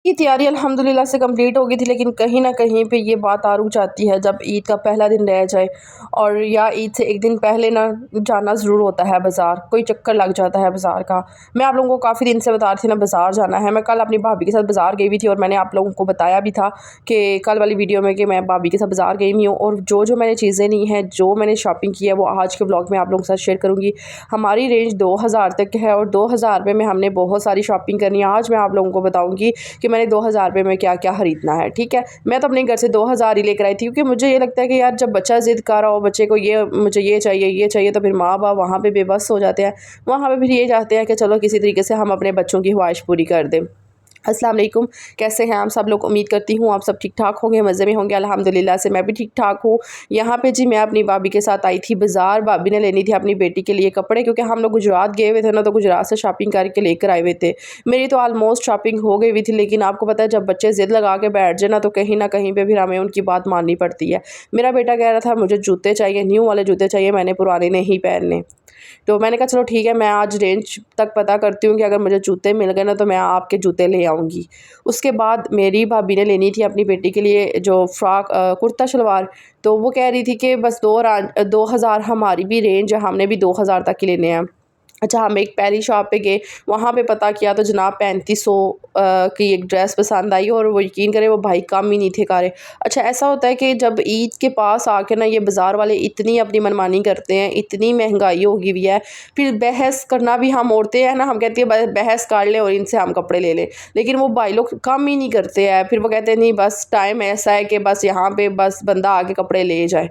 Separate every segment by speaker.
Speaker 1: की तैयारी अल्हम्दुलिल्लाह से कंप्लीट हो गई थी, लेकिन कहीं ना कहीं पे ये बात आ रुक जाती है जब ईद का पहला दिन रह जाए और या ईद से एक दिन पहले ना जाना ज़रूर होता है बाज़ार, कोई चक्कर लग जाता है बाज़ार का। मैं आप लोगों को काफ़ी दिन से बता रही थी ना बाज़ार जाना है। मैं कल अपनी भाभी के साथ बाज़ार गई हुई थी और मैंने आप लोगों को बताया भी था कि कल वाली वीडियो में कि मैं भाभी के साथ बाज़ार गई हुई हूँ और जो जो मैंने चीज़ें ली हैं, जो मैंने शॉपिंग की है, वो आज के ब्लॉग में आप लोगों के साथ शेयर करूँगी। हमारी रेंज 2000 तक है और 2000 रुपये में हमने बहुत सारी शॉपिंग करनी है। आज मैं आप लोगों को बताऊँगी कि मैंने 2000 रुपये में क्या क्या ख़रीदना है। ठीक है, मैं तो अपने घर से 2000 ही लेकर आई थी, क्योंकि मुझे ये लगता है कि यार जब बच्चा ज़िद कर रहा हो, बच्चे को ये मुझे ये चाहिए, तो फिर माँ बाप वहाँ पे बेबस हो जाते हैं। वहाँ पे फिर ये चाहते हैं कि चलो किसी तरीके से हम अपने बच्चों की ख्वाहिश पूरी कर दें। अस्सलाम वालेकुम, कैसे हैं आप सब लोग? उम्मीद करती हूँ आप सब ठीक ठाक होंगे, मज़े में होंगे। अल्हम्दुलिल्लाह से मैं भी ठीक ठाक हूँ। यहाँ पे जी मैं अपनी भाभी के साथ आई थी बाज़ार। भाभी ने लेनी थी अपनी बेटी के लिए कपड़े, क्योंकि हम लोग गुजरात गए हुए थे ना, तो गुजरात से शॉपिंग करके लेकर आए हुए थे। मेरी तो ऑलमोस्ट शॉपिंग हो गई हुई थी, लेकिन आपको पता है जब बच्चे ज़िद लगा के बैठ जाए ना, तो कहीं ना कहीं पर फिर हमें उनकी बात माननी पड़ती है। मेरा बेटा कह रहा था मुझे जूते चाहिए, न्यू वाले जूते चाहिए, मैंने पुराने नहीं पहनने। तो मैंने कहा चलो ठीक है, मैं आज रेंज तक पता करती हूँ कि अगर मुझे जूते मिल गए ना तो मैं आपके जूते ले आऊँगी। उसके बाद मेरी भाभी ने लेनी थी अपनी बेटी के लिए जो फ्रॉक कुर्ता शलवार, तो वो कह रही थी कि बस 2000 हमारी भी रेंज है, हमने भी 2000 तक ही लेने हैं। अच्छा, हम एक पहली शॉप पे गए, वहाँ पे पता किया तो जनाब 3500 की एक ड्रेस पसंद आई और वो यकीन करें वो भाई कम ही नहीं थे कर रहे। अच्छा, ऐसा होता है कि जब ईद के पास आके ना ये बाज़ार वाले इतनी अपनी मनमानी करते हैं, इतनी महंगाई होगी हुई है, फिर बहस करना भी हम औरतें हैं ना, हम कहती है बहस कर लें और इनसे हम कपड़े ले लें, लेकिन वो भाई लोग कम ही नहीं करते हैं। फिर वो कहते हैं नहीं बस टाइम ऐसा है कि बस यहाँ पे बस बंदा आके कपड़े ले जाए।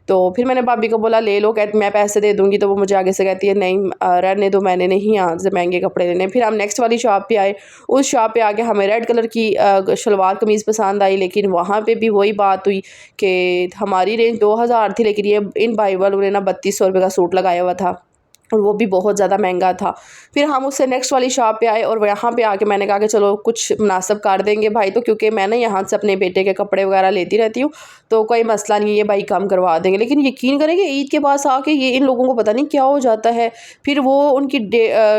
Speaker 1: तो फिर मैंने भाभी को बोला ले लो, कहती मैं पैसे दे दूँगी, तो वो मुझे आगे से कहती है नहीं रहने दो, मैंने नहीं यहाँ से महंगे कपड़े लेने। फिर हम नेक्स्ट वाली शॉप पे आए, उस शॉप पे आके हमें रेड कलर की शलवार कमीज़ पसंद आई, लेकिन वहाँ पे भी वही बात हुई कि हमारी रेंज 2000 थी, लेकिन ये इन भाई वालों ने ना 3200 रुपये का सूट लगाया हुआ था और वो भी बहुत ज़्यादा महंगा था। फिर हम उससे नेक्स्ट वाली शॉप पे आए और यहाँ पे आके मैंने कहा कि चलो कुछ मुनासिब कर देंगे भाई, तो क्योंकि मैं ना यहाँ से अपने बेटे के कपड़े वगैरह लेती रहती हूँ, तो कोई मसला नहीं है, ये भाई कम करवा देंगे। लेकिन यकीन करें कि ईद के पास आके ये इन लोगों को पता नहीं क्या हो जाता है, फिर वो उनकी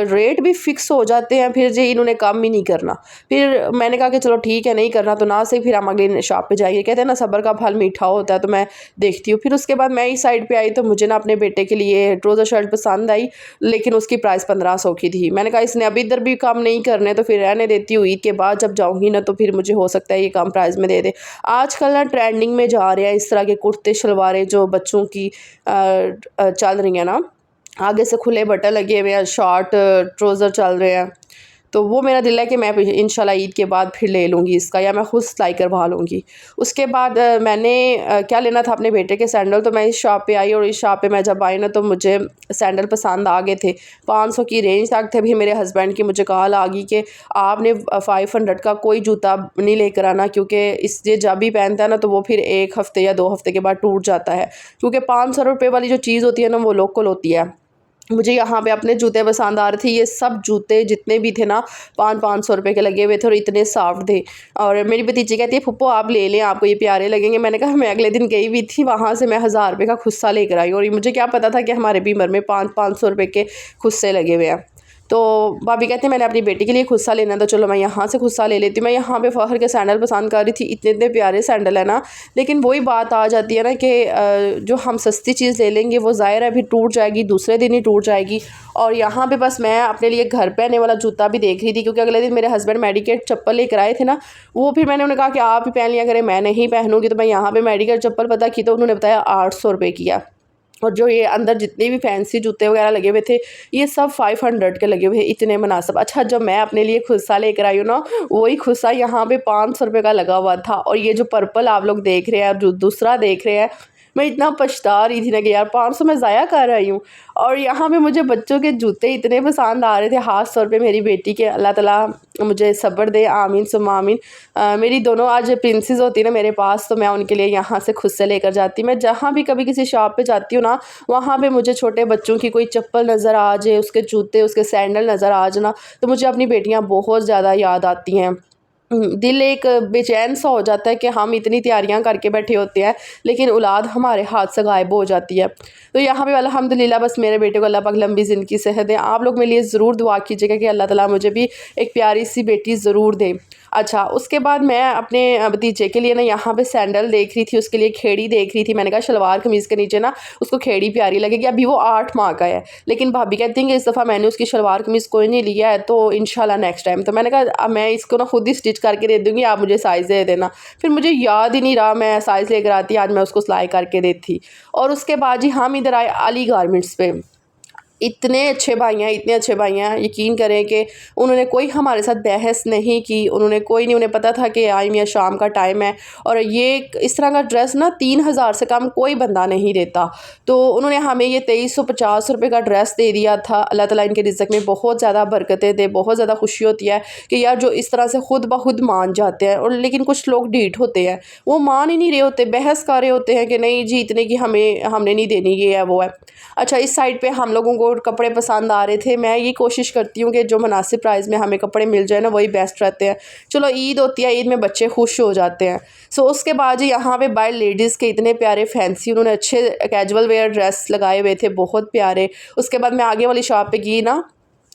Speaker 1: रेट भी फिक्स हो जाते हैं, फिर जी इन्होंने कम ही नहीं करना। फिर मैंने कहा कि चलो ठीक है, नहीं करना तो ना सही, फिर हम अगली शॉप पे जाएंगे। कहते हैं ना सब्र का फल मीठा होता है, तो मैं देखती हूँ। फिर उसके बाद मैं इस साइड पे आई तो मुझे ना अपने बेटे के लिए ट्राउज़र शर्ट पसंद आई, लेकिन उसकी प्राइस 1500 की थी। मैंने कहा इसने अभी इधर भी कम नहीं करने, तो फिर रहने देती हूँ, ईद के बाद जब जाऊँगी ना तो फिर मुझे हो सकता है ये कम प्राइस में दे दे। आजकल ना ट्रेंडिंग में जा रहे हैं इस तरह के कुर्ते शलवारें जो बच्चों की चल रही हैं ना, आगे से खुले बटन लगे हुए हैं, शॉर्ट ट्राउज़र चल रहे हैं। तो वो मेरा दिल है कि मैं इंशाल्लाह ईद के बाद फिर ले लूँगी इसका, या मैं खुद सिलाई करवा लूँगी। उसके बाद मैंने क्या लेना था अपने बेटे के सैंडल, तो मैं इस शॉप पे आई और इस शॉप पे मैं जब आई ना तो मुझे सैंडल पसंद आ गए थे। 500 की रेंज तक थे। भी मेरे हस्बैंड की मुझे कॉल आ गई कि आपने 500 का कोई जूता नहीं लेकर आना, क्योंकि इससे जब भी पहनता है ना तो वो फिर 1 हफ़्ते या 2 हफ़्ते के बाद टूट जाता है, क्योंकि 500 रुपये वाली जो चीज़ होती है ना वो लोकल होती है। मुझे यहाँ पे अपने जूते पसंद आ रहे थे, ये सब जूते जितने भी थे ना 500 रुपये के लगे हुए थे और इतने सॉफ्ट थे। और मेरी भतीजी कहती है फुप्पो आप ले लें, आपको ये प्यारे लगेंगे। मैंने कहा मैं अगले दिन गई हुई थी, वहाँ से मैं 1000 रुपये का खुस्सा लेकर आई, और मुझे क्या पता था कि हमारे बीमर में 500 रुपये के खुस्से लगे हुए हैं। तो भाभी कहते हैं मैंने अपनी बेटी के लिए खुस्सा लेना, तो चलो मैं यहाँ से खुस्सा ले लेती हूँ। मैं यहाँ पे फ़खर के सैंडल पसंद कर रही थी, इतने इतने प्यारे सैंडल है ना, लेकिन वही बात आ जाती है ना कि जो हम सस्ती चीज़ ले लेंगे वो ज़ाहिर है भी टूट जाएगी, दूसरे दिन ही टूट जाएगी। और यहाँ पे बस मैं अपने लिए घर पहनने वाला जूता भी देख रही थी, क्योंकि अगले दिन मेरे हस्बैंड मेडिकेट चप्पल लेकर आए थे ना, वो फिर मैंने उन्हें कहा कि आप ही पहन लिया करें, मैं नहीं पहनूंगी। तो मैं यहाँ पे मेडिकेट चप्पल पता की तो उन्होंने बताया 800 रुपये की। और जो ये अंदर जितने भी फैंसी जूते वगैरह लगे हुए थे ये सब 500 के लगे हुए, इतने मुनासिब। अच्छा, जब मैं अपने लिए खुस्सा लेकर आई हूँ ना, वही खुस्सा यहाँ पे 500 रुपये का लगा हुआ था। और ये जो पर्पल आप लोग देख रहे हैं और जो दूसरा देख रहे हैं, मैं इतना पछता रही थी ना कि यार 500 मैं ज़ाया कर रही हूँ। और यहाँ पे मुझे बच्चों के जूते इतने पसंद आ रहे थे, ख़ास तौर पे मेरी बेटी के। अल्लाह ताला मुझे सब्र दे, आमीन सुम्मा आमीन। मेरी दोनों आज प्रिंसेस होती है ना मेरे पास, तो मैं उनके लिए यहाँ से खुद से लेकर जाती। मैं जहाँ भी कभी किसी शॉप पे जाती हूँ ना, वहाँ पे मुझे छोटे बच्चों की कोई चप्पल नज़र आ जाए, उसके जूते उसके सैंडल नज़र आ जाए ना, तो मुझे अपनी बेटियाँ बहुत ज़्यादा याद आती हैं। दिल एक बेचैन सा हो जाता है कि हम इतनी तैयारियां करके बैठे होते हैं, लेकिन औलाद हमारे हाथ से गायब हो जाती है। तो यहाँ पे अल्हम्दुलिल्लाह बस मेरे बेटे को अल्लाह पाक लंबी ज़िंदगी सेहत दे। आप लोग मेरे लिए ज़रूर दुआ कीजिएगा कि अल्लाह ताला मुझे भी एक प्यारी सी बेटी ज़रूर दे। अच्छा, उसके बाद मैं अपने भतीजे के लिए ना यहाँ पे सैंडल देख रही थी, उसके लिए खेड़ी देख रही थी। मैंने कहा शलवार कमीज़ के नीचे ना उसको खेड़ी प्यारी लगेगी। अभी वो 8 माह का है, लेकिन भाभी कहती हैं कि इस दफ़ा मैंने उसकी शलवार कमीज़ कोई नहीं लिया है, तो इंशाल्लाह नेक्स्ट टाइम। तो मैंने कहा अब मैं इसको ना खुद ही स्टिच करके दे दूँगी, आप मुझे साइज़ दे देना। फिर मुझे याद ही नहीं रहा, मैं साइज़ लेकर आती, आज मैं उसको सिलाई करके देती। और उसके बाद जी हम इधर आए अली गारमेंट्स पे। इतने अच्छे भाई हैं, इतने अच्छे भाई हैं, यकीन करें कि उन्होंने कोई हमारे साथ बहस नहीं की, उन्होंने कोई नहीं, उन्हें पता था कि आइम या शाम का टाइम है और ये इस तरह का ड्रेस ना 3000 से कम कोई बंदा नहीं देता। तो उन्होंने हमें ये 2350 रुपये का ड्रेस दे दिया था। अल्लाह ताला इनके रिज़्क़ में बहुत ज़्यादा बरकतें दे, बहुत ज़्यादा खुशी होती है कि यार जो इस तरह से खुद ब खुद मान जाते हैं। और लेकिन कुछ लोग ढीठ होते हैं, वो मान ही नहीं रहे होते, बहस कर रहे होते हैं कि नहीं जी इतने की हमने नहीं देनी, ये है वो है। अच्छा, इस साइड पे हम लोगों को कपड़े पसंद आ रहे थे। मैं ये कोशिश करती हूँ कि जो मुनासिब प्राइस में हमें कपड़े मिल जाए ना वही बेस्ट रहते हैं। चलो ईद होती है, ईद में बच्चे खुश हो जाते हैं। सो उसके बाद जी यहाँ पे बाय लेडीज़ के इतने प्यारे फैंसी उन्होंने अच्छे कैजुअल वेयर ड्रेस लगाए हुए थे, बहुत प्यारे। उसके बाद मैं आगे वाली शॉप पे गई ना,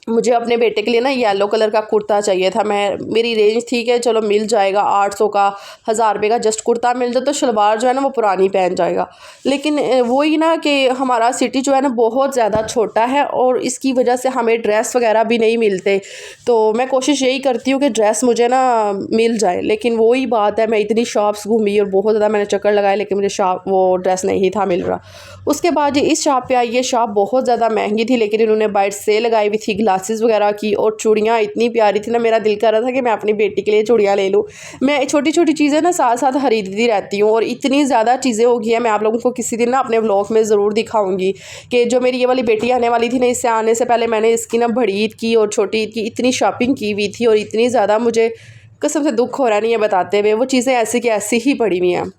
Speaker 1: मुझे अपने बेटे के लिए ना येलो कलर का कुर्ता चाहिए था। मेरी रेंज थी कि चलो मिल जाएगा 800 का, 1000 रुपये का जस्ट कुर्ता मिल जाए तो शलवार जो है ना वो पुरानी पहन जाएगा। लेकिन वही ना कि हमारा सिटी जो है ना बहुत ज़्यादा छोटा है और इसकी वजह से हमें ड्रेस वगैरह भी नहीं मिलते। तो मैं कोशिश यही करती हूँ कि ड्रेस मुझे ना मिल जाए, लेकिन वही बात है, मैं इतनी शॉप्स घूमी और बहुत ज़्यादा मैंने चक्कर लगाए, लेकिन मुझे शॉप वो ड्रेस नहीं था मिल रहा। उसके बाद जी इस शॉप पे आई, ये शॉप बहुत ज़्यादा महंगी थी, लेकिन इन्होंने बाइट सेल लगाई हुई थी ग्लासेस वगैरह की, और चूड़ियाँ इतनी प्यारी थी ना, मेरा दिल कर रहा था कि मैं अपनी बेटी के लिए चूड़ियाँ ले लूँ। मैं छोटी छोटी चीज़ें ना साथ साथ खरीदती रहती हूँ और इतनी ज़्यादा चीज़ें हो गई हैं। मैं आप लोगों को किसी दिन ना अपने व्लॉग में ज़रूर दिखाऊंगी कि जो मेरी ये वाली बेटी आने वाली थी ना, इससे आने से पहले मैंने इसकी ना बड़ी ईद की और छोटी ईद की इतनी शॉपिंग की हुई थी और इतनी ज़्यादा मुझे कसम से दुख हो रहा नहीं है बताते हुए, वो चीज़ें ऐसी की ऐसी ही पड़ी हुई हैं।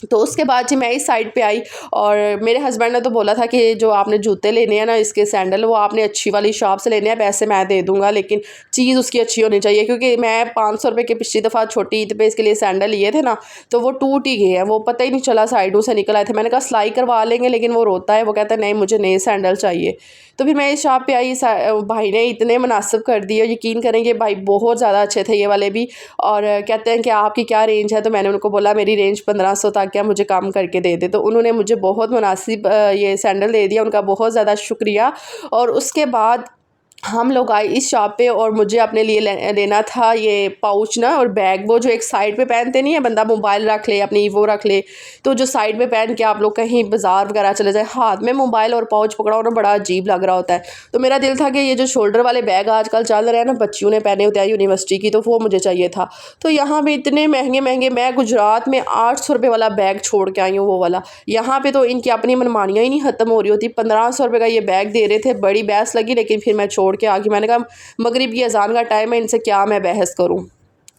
Speaker 1: तो उसके बाद जी मैं इस साइड पे आई और मेरे हस्बैंड ने तो बोला था कि जो आपने जूते लेने हैं ना, इसके सैंडल, वो आपने अच्छी वाली शॉप से लेने हैं, पैसे मैं दे दूंगा, लेकिन चीज़ उसकी अच्छी होनी चाहिए। क्योंकि मैं 500 रुपये के पिछली दफ़ा छोटी ईद पे इसके लिए सैंडल लिए थे ना, तो वो टूट ही गए हैं, वो पता ही नहीं चला साइडों से निकल आए थे। मैंने कहा सिलाई करवा लेंगे, लेकिन वो रोता है, वो कहता है नहीं मुझे नए सैंडल चाहिए। तो फिर मैं इस शॉप पे आई, भाई ने इतने मुनासिब कर दिए, यकीन करेंगे भाई बहुत ज़्यादा अच्छे थे ये वाले भी। और कहते हैं कि आपकी क्या रेंज है, तो मैंने उनको बोला मेरी रेंज 1500 तक, क्या मुझे कम करके दे दे। तो उन्होंने मुझे बहुत मुनासिब ये सैंडल दे दिया, उनका बहुत ज़्यादा शुक्रिया। और उसके बाद हम लोग आए इस शॉप पे और मुझे अपने लिए लेना था ये पाउच ना और बैग, वो जो एक साइड पे पहनते नहीं है, बंदा मोबाइल रख ले अपनी वो रख ले, तो जो साइड पे पहन के आप लोग कहीं बाजार वगैरह चले जाए, हाथ में मोबाइल और पाउच पकड़ा ना बड़ा अजीब लग रहा होता है। तो मेरा दिल था कि ये जो शोल्डर वाले बैग आजकल चल रहे हैं ना, बच्चियों ने पहने होते हैं यूनिवर्सिटी की, तो वो मुझे चाहिए था। तो यहाँ पे इतने महंगे महंगे, मैं गुजरात में 800 रुपये वाला बैग छोड़ के आई हूँ वो वाला। यहाँ पे तो इनकी अपनी मनमानियाँ ही नहीं ख़त्म हो रही होती। 1500 रुपये का ये बैग दे रहे थे, बड़ी बहस लगी, लेकिन फिर मैं छोड़ के आ गई। मैंने कहा मगरिब की अजान का टाइम है, इनसे क्या मैं बहस करूं।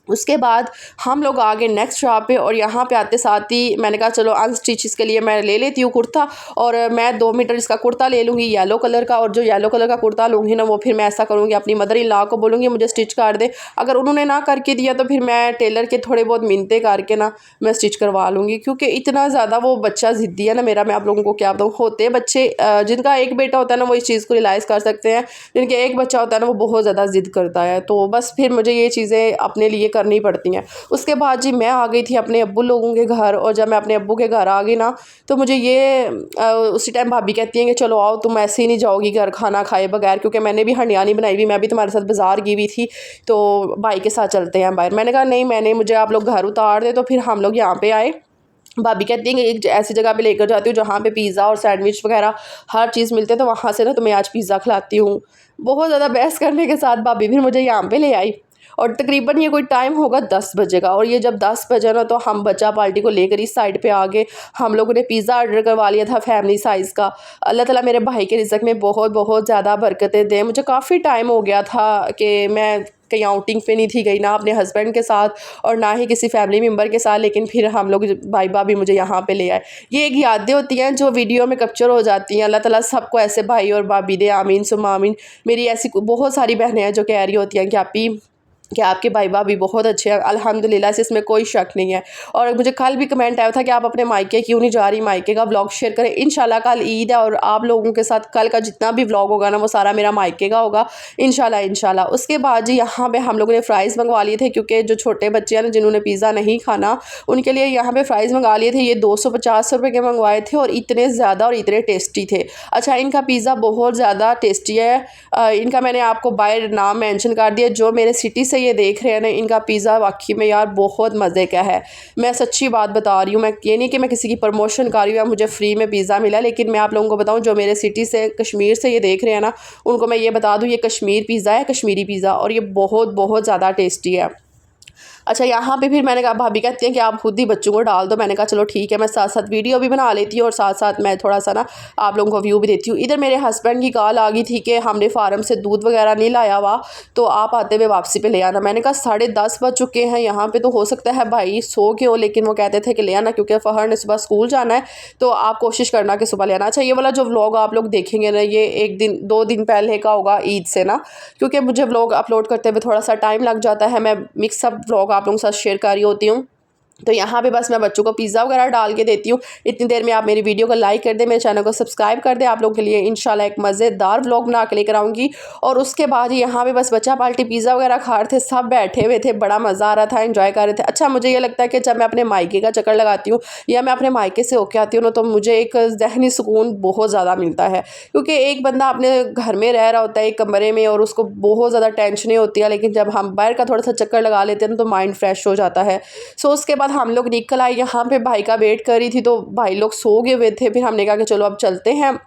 Speaker 1: उसके बाद हम लोग आ गए नेक्स्ट शॉप पे और यहाँ पे आते साथ ही मैंने कहा चलो अनस्टिचेस के लिए मैं ले लेती हूँ कुर्ता, और मैं 2 मीटर इसका कुर्ता ले लूँगी येलो कलर का, और जो येलो कलर का कुर्ता लूँगी ना वो फिर मैं ऐसा करूँगी अपनी मदर इन लॉ को बोलूँगी मुझे स्टिच कर दे। अगर उन्होंने ना करके दिया तो फिर मैं टेलर के थोड़े बहुत मिन्नतें करके ना मैं स्टिच करवा लूँगी। क्योंकि इतना ज़्यादा वो बच्चा ज़िद्दी है ना मेरा, मैं आप लोगों को क्या बताऊँ। होते बच्चे जिनका एक बेटा होता है ना वो इस चीज़ को रियलाइज़ कर सकते हैं, जिनके एक बच्चा होता है ना वो बहुत ज़्यादा ज़िद करता है। तो बस फिर मुझे ये चीज़ें अपने लिए करनी पड़ती हैं। उसके बाद जी मैं आ गई थी अपने अब्बू लोगों के घर, और जब मैं अपने अब्बू के घर आ गई ना तो मुझे ये उसी टाइम भाभी कहती हैं कि चलो आओ, तुम ऐसे ही नहीं जाओगी घर खाना खाए बगैर, क्योंकि मैंने भी हंडियानी बनाई हुई, मैं भी तुम्हारे साथ बाज़ार गई हुई थी, तो भाई के साथ चलते हैं बाहर। मैंने कहा नहीं, मुझे आप लोग घर उतार दे। तो फिर हम लोग यहाँ पे आए। भाभी कहती हैं कि एक ऐसी जगह पे लेकर जाती हूँ जहाँ पे पिज़्ज़ा और सैंडविच वगैरह हर चीज़ मिलते हैं, तो वहाँ से ना तुम्हें आज पिज़्ज़ा खिलाती हूँ। बहुत ज़्यादा बहस करने के साथ भाभी फिर मुझे यहाँ पे ले आई, और तकरीबन ये कोई टाइम होगा 10 बजे का। और ये जब 10 बजे ना तो हम बच्चा पार्टी को लेकर इस साइड पे आ गए। हम लोगों ने पिज़्ज़ा ऑर्डर करवा लिया था फैमिली साइज़ का। अल्लाह ताला मेरे भाई के रिज़्क़ में बहुत बहुत ज़्यादा बरकतें दें। मुझे काफ़ी टाइम हो गया था कि मैं कहीं आउटिंग पे नहीं थी गई, ना अपने हस्बैंड के साथ और ना ही किसी फैमिली मेम्बर के साथ, लेकिन फिर हम लोग भाई भाभी मुझे यहाँ पे ले आए। ये एक यादें होती हैं जो वीडियो में कैप्चर हो जाती हैं। अल्लाह ताला सबको ऐसे भाई और भाभी दे, आमीन सुम्मा आमीन। मेरी ऐसी बहुत सारी बहनें हैं जो कह रही होती हैं कि आपी कि आपके भाई भाभी बहुत अच्छे हैं अल्हम्दुलिल्लाह से, इसमें कोई शक नहीं है। और मुझे कल भी कमेंट आया था कि आप अपने मायके क्यों नहीं जा रही, मायके का व्लॉग शेयर करें। इंशाल्लाह कल ईद है और आप लोगों के साथ कल का जितना भी व्लॉग होगा ना वो सारा मेरा मायके का होगा इंशाल्लाह। उसके बाद जी यहाँ पे हम लोगों ने फ़्राइज़ मंगवा लिए थे, क्योंकि जो छोटे बच्चे हैं ना जिन्होंने पिज़्ज़ा नहीं खाना उनके लिए यहाँ पे फ़्राइज़ मंगा लिए थे। ये 250 रुपये के मंगवाए थे और इतने ज़्यादा और इतने टेस्टी थे। अच्छा, इनका पिज़्ज़ा बहुत ज़्यादा टेस्टी है। इनका मैंने आपको बाय नाम मेंशन कर दिया। जो मेरे सिटी से ये देख रहे हैं ना, इनका पिज़्ज़ा वाकई में यार बहुत मज़े का है। मैं सच्ची बात बता रही हूँ, मैं ये नहीं कि मैं किसी की प्रमोशन कर रही हूँ या मुझे फ्री में पिज़्ज़ा मिला, लेकिन मैं आप लोगों को बताऊँ जो मेरे सिटी से कश्मीर से ये देख रहे हैं ना उनको मैं ये बता दूँ, ये कश्मीर पिज़्ज़ा है, कश्मीरी पिज़्ज़ा, और ये बहुत बहुत ज़्यादा टेस्टी है। अच्छा, यहाँ पे फिर मैंने कहा, भाभी कहती हैं कि आप खुद ही बच्चों को डाल दो। मैंने कहा चलो ठीक है, मैं साथ साथ वीडियो भी बना लेती हूँ और साथ साथ मैं थोड़ा सा ना आप लोगों को व्यू भी देती हूँ। इधर मेरे हस्बैंड की कॉल आ गई थी कि हमने फार्म से दूध वगैरह नहीं लाया हुआ, तो आप आते हुए वापसी पे ले आना। मैंने कहा 10:30 बज चुके हैं यहाँ पे, तो हो सकता है भाई सो के हो, लेकिन वो कहते थे कि ले आना क्योंकि फ़हर ने सुबह स्कूल जाना है, तो आप कोशिश करना कि सुबह ले आना। अच्छा, ये वाला जो व्लॉग आप लोग देखेंगे ना, ये 1-2 दिन पहले का होगा ईद से ना, क्योंकि मुझे व्लॉग अपलोड करते हुए थोड़ा सा टाइम लग जाता है। मैं मिक्सअप व्लॉग आप लोगों के साथ शेयर कर रही होती हूँ, तो यहाँ पे बस मैं बच्चों को पिज़्ज़ा वगैरह डाल के देती हूँ। इतनी देर में आप मेरी वीडियो को लाइक कर दें, मेरे चैनल को सब्सक्राइब कर दें। आप लोगों के लिए इंशाल्लाह एक मज़ेदार व्लॉग बना के लेकर आऊँगी। और उसके बाद यहाँ पे बस बच्चा पार्टी पिज़्ज़ा वगैरह खा रहे थे, सब बैठे हुए थे, बड़ा मज़ा आ रहा था, एंजॉय कर रहे थे। अच्छा, मुझे ये लगता है कि जब मैं अपने मायके का चक्कर लगाती हूँ या मैं अपने मायके से होके आती हूँ ना, तो मुझे एक ज़हनी सुकून बहुत ज़्यादा मिलता है, क्योंकि एक बंदा अपने घर में रह रहा होता है एक कमरे में और उसको बहुत ज़्यादा टेंशनें होती है, लेकिन जब हम बाहर का थोड़ा सा चक्कर लगा लेते हैं ना तो माइंड फ्रेश हो जाता है। सो उसके बाद हम लोग निकल आए, यहाँ पे भाई का वेट कर रही थी, तो भाई लोग सो गए हुए थे। फिर हमने कहा कि चलो अब चलते हैं।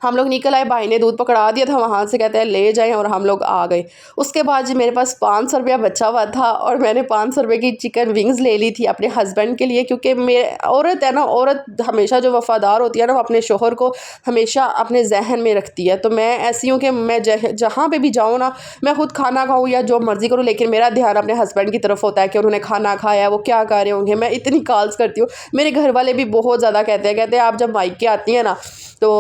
Speaker 1: हम लोग निकल आए, भाई ने दूध पकड़ा दिया था वहाँ से, कहते हैं ले जाएं, और हम लोग आ गए। उसके बाद जी मेरे पास 500 रुपया बचा हुआ था और मैंने 500 रुपये की चिकन विंग्स ले ली थी अपने हस्बैंड के लिए, क्योंकि मेरे औरत है ना, औरत हमेशा जो वफ़ादार होती है ना वो अपने शोहर को हमेशा अपने जहन में रखती है। तो मैं ऐसी हूँ कि मैं जहाँ पे भी जाऊँ ना, मैं खुद खाना खाऊँ या जो मर्ज़ी करूँ, लेकिन मेरा ध्यान अपने हस्बैंड की तरफ होता है कि उन्होंने खाना खाया, वो क्या कर रहे होंगे। मैं इतनी कॉल्स करती हूँ, मेरे घर वाले भी बहुत ज़्यादा कहते हैं आप जब मायके आती हैं ना तो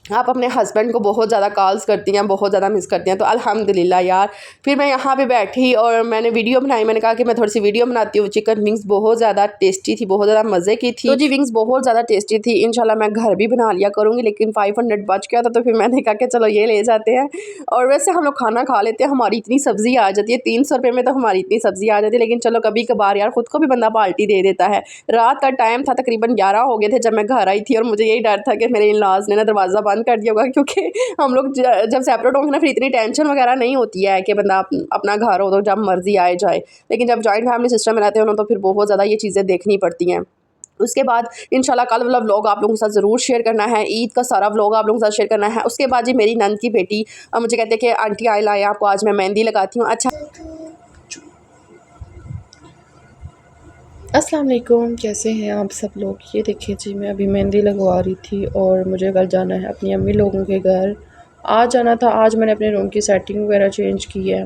Speaker 1: आप अपने हस्बैंड को बहुत ज़्यादा कॉल्स करती हैं, बहुत ज़्यादा मिस करती हैं। तो अल्हम्दुलिल्लाह यार, फिर मैं यहाँ पे बैठी और मैंने वीडियो बनाई। मैंने कहा कि मैं थोड़ी सी वीडियो बनाती हूँ। चिकन विंग्स बहुत ज़्यादा टेस्टी थी, बहुत ज़्यादा मज़े की थी। तो जी विंग्स बहुत ज़्यादा टेस्टी थी। इंशाल्लाह मैं घर भी बना लिया करूँगी, लेकिन 500 बच गया था, तो फिर मैंने कहा कि चलो ये ले जाते हैं। और वैसे हम लोग खाना खा लेते हैं, हमारी इतनी सब्ज़ी आ जाती है, 300 रुपये में तो हमारी इतनी सब्ज़ी आ जाती है। लेकिन चलो कभी कभार यार ख़ुद को भी बंदा पार्टी दे देता है। रात का टाइम था, तकरीबन 11 हो गए थे जब मैं घर आई थी, और मुझे यही डर था कि मेरे इन-लॉज़ ने ना दरवाज़ा बंद कर दिया होगा, क्योंकि हम लोग जब सेपरेट होंगे ना फिर इतनी टेंशन वगैरह नहीं होती है कि बंदा अपना घर हो तो जब मर्जी आए जाए। लेकिन जब जॉइंट फैमिली सिस्टम में रहते हो ना तो फिर बहुत ज़्यादा ये चीज़ें देखनी पड़ती हैं। उसके बाद इंशाल्लाह कल वाला व्लॉग आप लोगों के साथ ज़रूर शेयर करना है। ईद का सारा व्लॉग आप लोगों के साथ शेयर करना है। उसके बाद जी मेरी नंद की बेटी मुझे कहते हैं कि आंटी आए लाए आपको, आज मैं मेहंदी लगाती हूँ। अच्छा,
Speaker 2: अस्सलाम वालेकुम, कैसे हैं आप सब लोग। ये देखिए जी, मैं अभी मेहंदी लगवा रही थी और मुझे कल जाना है अपनी अम्मी लोगों के घर। आज जाना था, आज मैंने अपने रूम की सेटिंग वगैरह चेंज की है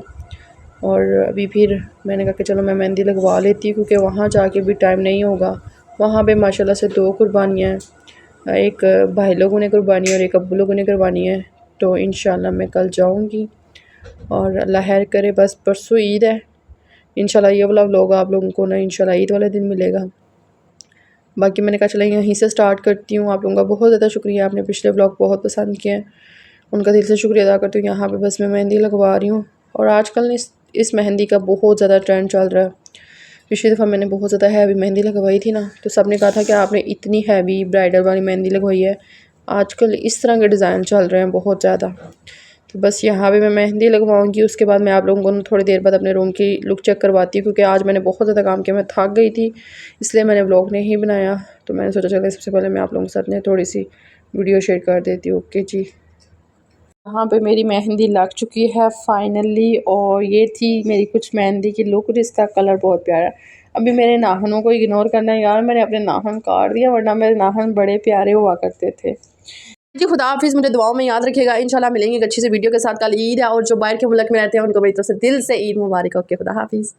Speaker 2: और अभी फिर मैंने कहा कि चलो मैं मेहंदी लगवा लेती हूँ, क्योंकि वहाँ जाके भी टाइम नहीं होगा। वहाँ पे माशाल्लाह से 2 कुर्बानियाँ हैं, एक भाई लोगों ने कुर्बानी और एक अब्बू लोगों ने कुर्बानी है। तो इंशाल्लाह मैं कल जाऊँगी और अल्लाह खैर करे। बस परसों ईद है, इंशाल्लाह ये वाला व्लॉग आप लोगों को ना इंशाल्लाह ईद वाले दिन मिलेगा। बाकी मैंने कहा चला यहीं से स्टार्ट करती हूँ। आप लोगों का बहुत ज़्यादा शुक्रिया, आपने पिछले व्लॉग बहुत पसंद किए हैं, उनका दिल से शुक्रिया अदा करती हूँ। यहाँ पे बस मैं मेहंदी लगवा रही हूँ और आजकल इस मेहंदी का बहुत ज़्यादा ट्रेंड चल रहा है। पिछली दफ़ा मैंने बहुत ज़्यादा हैवी मेहंदी लगवाई थी ना, तो सब ने कहा था कि आपने इतनी हैवी ब्राइडल वाली मेहंदी लगवाई है। आजकल इस तरह के डिज़ाइन चल रहे हैं बहुत ज़्यादा। तो बस यहाँ पे मैं मेहंदी लगवाऊंगी, उसके बाद मैं आप लोगों को थोड़ी देर बाद अपने रूम की लुक चेक करवाती हूँ, क्योंकि आज मैंने बहुत ज़्यादा काम किया, मैं थक गई थी, इसलिए मैंने व्लॉग नहीं बनाया। तो मैंने सोचा चलो सबसे पहले मैं आप लोगों के साथ में थोड़ी सी वीडियो शेयर कर देती हूँ। ओके जी, यहाँ पे मेरी मेहंदी लग चुकी है फाइनली, और ये थी मेरी कुछ मेहंदी की लुक। इसका कलर बहुत प्यारा है। अभी मेरे नाखूनों को इग्नोर करना है यार, मैंने अपने नाखून काट दिया, वरना मेरे नाखून बड़े प्यारे हुआ करते थे।
Speaker 1: जी खुदा हाफिज़, मुझे दुआओं में याद रखिएगा। इंशाल्लाह मिलेंगे एक अच्छी सी वीडियो के साथ। कल ईद है और जो बाहर के मुल्क में रहते हैं उनको मेरी तरफ से दिल से ईद मुबारक। ओके, खुदा हाफिज़।